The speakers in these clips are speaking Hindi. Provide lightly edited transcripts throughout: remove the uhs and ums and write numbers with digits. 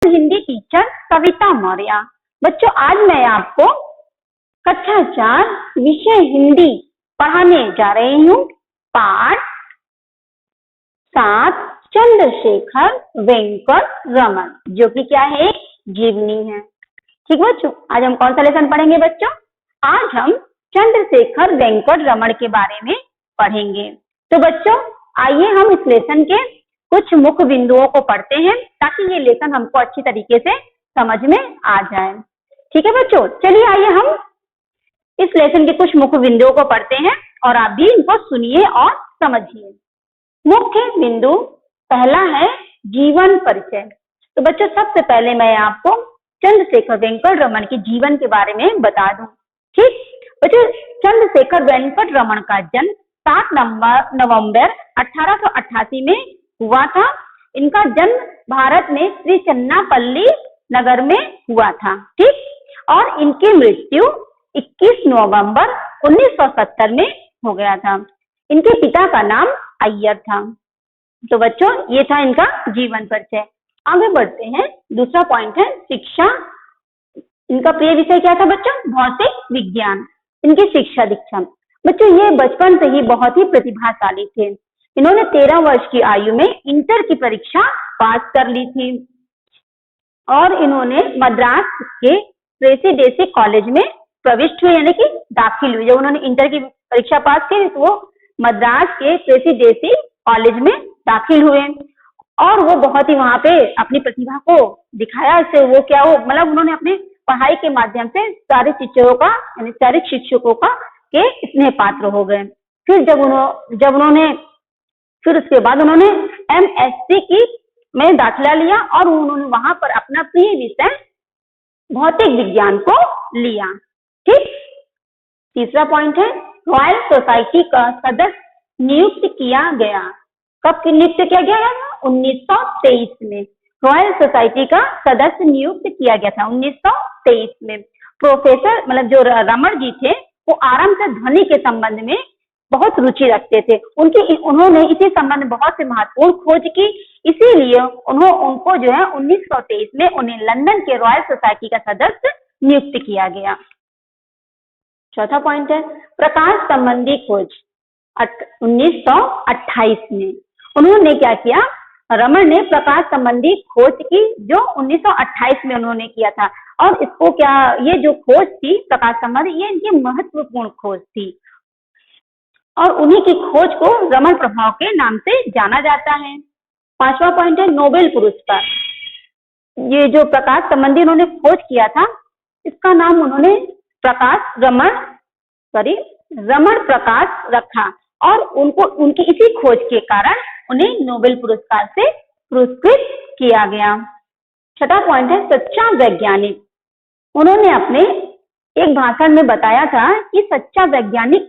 हिंदी टीचर कविता मौर्य। बच्चों आज मैं आपको कक्षा 4 विषय हिंदी पढ़ाने जा रही हूँ। पाठ 7 चंद्रशेखर वेंकट रमन, जो कि क्या है, एक जीवनी है। ठीक बच्चों, आज हम कौन सा लेसन पढ़ेंगे बच्चों? आज हम चंद्रशेखर वेंकट रमन के बारे में पढ़ेंगे। तो बच्चों आइए हम इस लेसन के कुछ मुख्य बिंदुओं को पढ़ते हैं ताकि ये लेसन हमको अच्छी तरीके से समझ में आ जाए। ठीक है बच्चों, चलिए आइए हम इस लेसन के कुछ मुख्य बिंदुओं को पढ़ते हैं और आप भी इनको सुनिए और समझिए। मुख्य बिंदु पहला है जीवन परिचय। तो बच्चों सबसे पहले मैं आपको चंद्रशेखर वेंकट रमन के जीवन के बारे में बता दूं। ठीक बच्चों, चंद्रशेखर वेंकट रमन का जन्म 7 नवंबर 1888 में हुआ था। इनका जन्म भारत में श्री चन्नापल्ली नगर में हुआ था। ठीक, और इनकी मृत्यु 21 नवंबर 1970 में हो गया था। इनके पिता का नाम अय्यर था। तो बच्चों ये था इनका जीवन परिचय। आगे बढ़ते हैं। दूसरा पॉइंट है शिक्षा। इनका प्रिय विषय क्या था बच्चों? भौतिक विज्ञान। इनकी शिक्षा दीक्षा। बच्चों ये बचपन से ही बहुत ही प्रतिभाशाली थे। इन्होंने 13 वर्ष की आयु में इंटर की परीक्षा पास कर ली थी और इन्होंने मद्रास के प्रेसिडेंसी कॉलेज में प्रविष्ट हुए, यानी कि दाखिल हुए। जब उन्होंने इंटर की परीक्षा पास की तो वो मद्रास के प्रेसिडेंसी कॉलेज में दाखिल हुए और वो बहुत ही वहां पे अपनी प्रतिभा को दिखाया। इससे वो क्या हो, मतलब उन्होंने अपने पढ़ाई के माध्यम से सारे शिक्षकों का, यानी सारे शिक्षकों का के स्नेह पात्र हो गए। फिर उसके बाद उन्होंने MSc की में दाखिला लिया और उन्होंने वहां पर अपना प्रिय विषय भौतिक विज्ञान को लिया। ठीक, तीसरा पॉइंट है रॉयल सोसाइटी का सदस्य नियुक्त किया गया। कब नियुक्त किया गया था? 1923 में रॉयल सोसाइटी का सदस्य नियुक्त किया गया था 1923 में। प्रोफेसर मतलब जो रमन जी थे वो आराम से ध्वनि के संबंध में बहुत रुचि रखते थे। उन्होंने इसी संबंध में बहुत से महत्वपूर्ण खोज की, इसीलिए उनको जो है 1923 में उन्हें लंदन के रॉयल सोसाइटी का सदस्य नियुक्त किया गया। चौथा पॉइंट है प्रकाश संबंधी खोज। 1928 में उन्होंने क्या किया? रमन ने प्रकाश संबंधी खोज की जो 1928 में उन्होंने किया था। और इसको क्या, ये जो खोज थी प्रकाश संबंधी, ये इनकी महत्वपूर्ण खोज थी और उन्हीं की खोज को रमन प्रभाव के नाम से जाना जाता है। पांचवा पॉइंट है नोबेल पुरस्कार। ये जो प्रकाश संबंधी उन्होंने खोज किया था इसका नाम उन्होंने रमन प्रकाश रखा और उनकी इसी खोज के कारण उन्हें नोबेल पुरस्कार से पुरस्कृत किया गया। छठा पॉइंट है सच्चा वैज्ञानिक। उन्होंने अपने एक भाषण में बताया था कि सच्चा वैज्ञानिक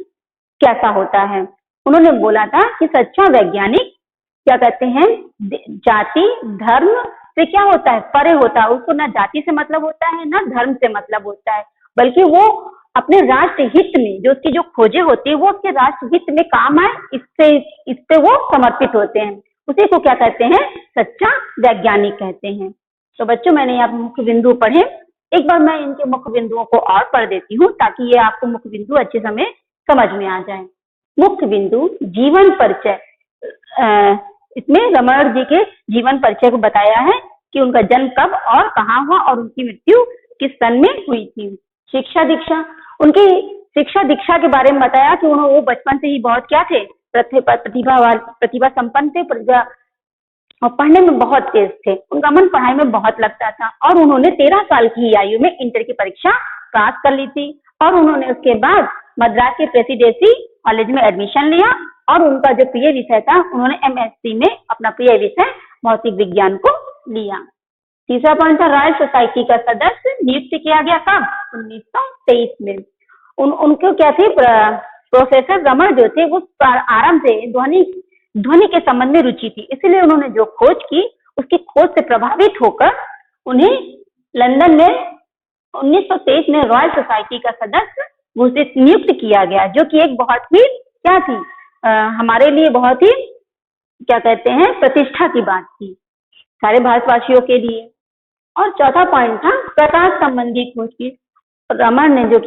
कैसा होता है। उन्होंने बोला था कि सच्चा वैज्ञानिक क्या कहते हैं, जाति धर्म से क्या होता है, परे होता है। उसको ना जाति से मतलब होता है ना धर्म से मतलब होता है, बल्कि वो अपने राष्ट्र हित में जो उसकी जो खोजें होती है वो उसके राष्ट्र हित में काम आए, इस पे वो समर्पित होते हैं। उसी को क्या कहते हैं? सच्चा वैज्ञानिक कहते हैं। तो बच्चों मैंने यहाँ मुख्य बिंदु पढ़े, एक बार मैं इनके मुख्य बिंदुओं को और पढ़ देती हूँ ताकि ये आपको मुख्य बिंदु अच्छे समय समझ में आ जाए। मुख्य बिंदु जीवन परिचय। इसमें रमन जी के जीवन परिचय को बताया है कि उनका जन्म कब और कहाँ हुआ और उनकी मृत्यु किस सन में हुई थी। शिक्षा दीक्षा। उनकी शिक्षा दीक्षा के बारे में बताया कि वो बचपन से ही बहुत क्या थे, प्रतिभा संपन्न थे, और पढ़ने में बहुत तेज थे। उनका मन पढ़ाई में बहुत लगता था और उन्होंने 13 साल की आयु में इंटर की परीक्षा पास कर ली थी और उन्होंने उसके बाद मद्रास के प्रेसिडेंसी कॉलेज में एडमिशन लिया और उनका जो प्रिय विषय था उन्होंने MSc में अपना प्रिय विषय भौतिक विज्ञान को लिया। तीसरा पॉइंट था रॉयल सोसाइटी का सदस्य नियुक्त किया गया। कब? 1923 में। उनको क्या थे, प्रोफेसर रमन जो थे वो आराम से ध्वनि के संबंध में रुचि थी, इसलिए उन्होंने जो खोज की उसकी खोज से प्रभावित होकर उन्हें लंदन में 1923 में रॉयल सोसाइटी का सदस्य घोषित नियुक्त किया गया, जो कि एक बहुत ही क्या थी, हमारे लिए बहुत ही क्या कहते हैं प्रतिष्ठा की बात थी, सारे भारतवासियों के लिए। और चौथा पॉइंट था प्रकाश संबंधी खोज की। रमन ने जो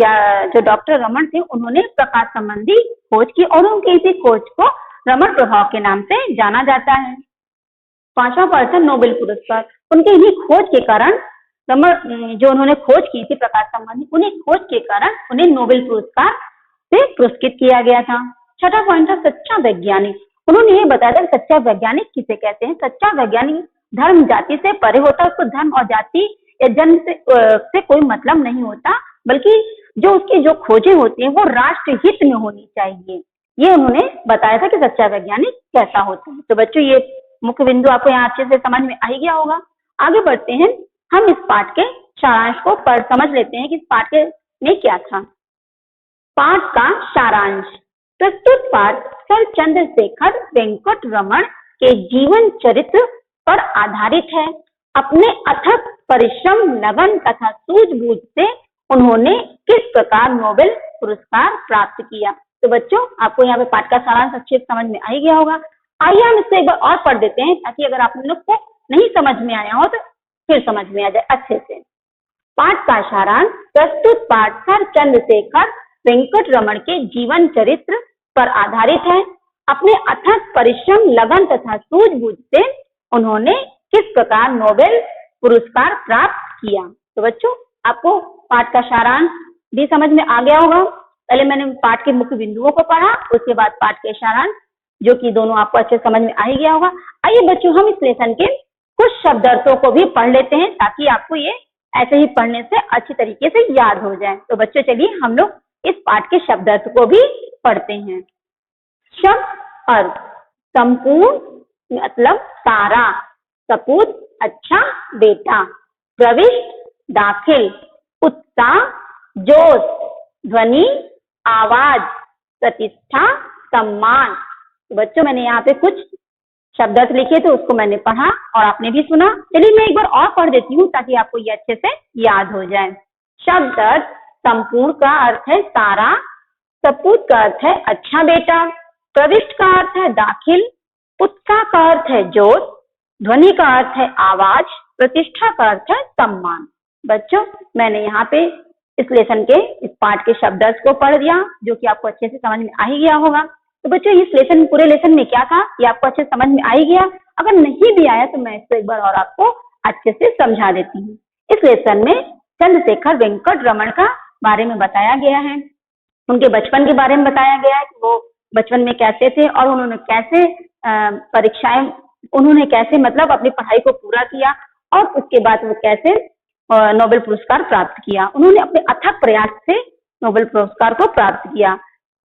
डॉक्टर रमन थे उन्होंने प्रकाश संबंधी खोज की और उनके इसी खोज को रमन प्रभाव के नाम से जाना जाता है। पांचवा पॉइंट था नोबेल पुरस्कार। उनके इन्हीं खोज के कारण रमन जो उन्होंने खोज की थी प्रकाश संबंधी, उन्हीं खोज के कारण उन्हें नोबेल पुरस्कार से पुरस्कृत किया गया था। छठा पॉइंट था सच्चा वैज्ञानिक। उन्होंने ये बताया था सच्चा वैज्ञानिक किसे कहते हैं। सच्चा वैज्ञानिक धर्म जाति से परे होता है, उसको धर्म और जाति या जन्म से कोई मतलब नहीं होता, बल्कि जो उसकी जो खोजें होती हैं वो राष्ट्र हित में होनी चाहिए। ये उन्होंने बताया था कि सच्चा वैज्ञानिक कैसा होता है। तो बच्चों ये मुख्य बिंदु आपको यहाँ अच्छे से समझ में आ ही गया होगा। आगे बढ़ते हैं, हम इस पाठ के सारांश को समझ लेते हैं कि इस पाठ में क्या था। पाठ का सारांश। प्रस्तुत पाठ सर चंद्रशेखर वेंकट रमन के जीवन चरित्र पर आधारित है। अपने अथक परिश्रम, लगन तथा सूझबूझ से उन्होंने किस प्रकार नोबेल पुरस्कार प्राप्त किया। तो बच्चों आपको यहाँ पे पाठ का सारांश अच्छे से समझ में आ ही गया होगा। आइए हम इससे एक बार और पढ़ देते हैं ताकि अगर आप लोग को नहीं समझ में आया हो तो फिर समझ में आ जाए अच्छे से। पाठ का सारांश। प्रस्तुत पाठ सर चंद्रशेखर वेंकट रमन के जीवन चरित्र पर आधारित है। अपने अथक परिश्रम, लगन तथा सूझबूझ से उन्होंने किस प्रकार नोबेल पुरस्कार प्राप्त किया। तो बच्चों आपको पाठ का सारांश भी समझ में आ गया होगा। पहले मैंने पाठ के मुख्य बिंदुओं को पढ़ा, उसके बाद पाठ के सारांश, जो कि दोनों आपको अच्छे समझ में आ ही गया होगा। आइए बच्चों हम इस लेसन के कुछ शब्द अर्थों को भी पढ़ लेते हैं ताकि आपको ये ऐसे ही पढ़ने से अच्छी तरीके से याद हो जाए। तो बच्चों चलिए हम लोग इस पाठ के शब्द अर्थ को भी पढ़ते हैं। शब्द अर्थ। संपूर्ण मतलब सारा, सपूत अच्छा, बेटा, प्रविष्ट दाखिल, उत्साह जोश, ध्वनि आवाज, प्रतिष्ठा सम्मान। तो बच्चों मैंने यहाँ पे कुछ शब्द अर्थ लिखे थे, उसको मैंने पढ़ा और आपने भी सुना। चलिए मैं एक बार और पढ़ देती हूँ ताकि आपको ये अच्छे से याद हो जाए। शब्द अर्थ। संपूर्ण का अर्थ है सारा, सपूत का अर्थ है अच्छा बेटा, प्रविष्ट का अर्थ है दाखिल, उत्साह का अर्थ है जोश, ध्वनि का अर्थ है आवाज, प्रतिष्ठा का अर्थ है सम्मान। बच्चों मैंने यहाँ पे इस लेसन के इस पाठ के शब्द अर्थ को पढ़ दिया, जो कि आपको अच्छे से समझ में आ ही गया होगा। तो बच्चों इस लेसन पूरे लेसन में क्या था ये आपको अच्छे समझ में आ ही गया। अगर नहीं भी आया तो मैं इसको एक बार और आपको अच्छे से समझा देती हूँ। इस लेसन में चंद्रशेखर वेंकट रमन का बारे में बताया गया है, उनके बचपन के बारे में बताया गया है कि वो बचपन में कैसे थे और उन्होंने कैसे परीक्षाएं, उन्होंने कैसे मतलब अपनी पढ़ाई को पूरा किया और उसके बाद वो कैसे नोबेल पुरस्कार प्राप्त किया। उन्होंने अपने अथक प्रयास से नोबेल पुरस्कार को प्राप्त किया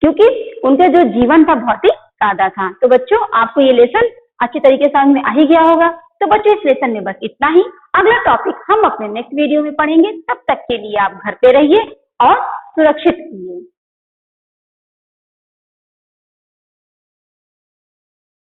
क्योंकि उनका जो जीवन था बहुत ही सादा था। तो बच्चों आपको ये लेसन अच्छी तरीके से समझ में आ ही गया होगा। तो बच्चों इस लेसन में बस इतना ही। अगला टॉपिक हम अपने नेक्स्ट वीडियो में पढ़ेंगे। तब तक के लिए आप घर पे रहिए और सुरक्षित रहिए।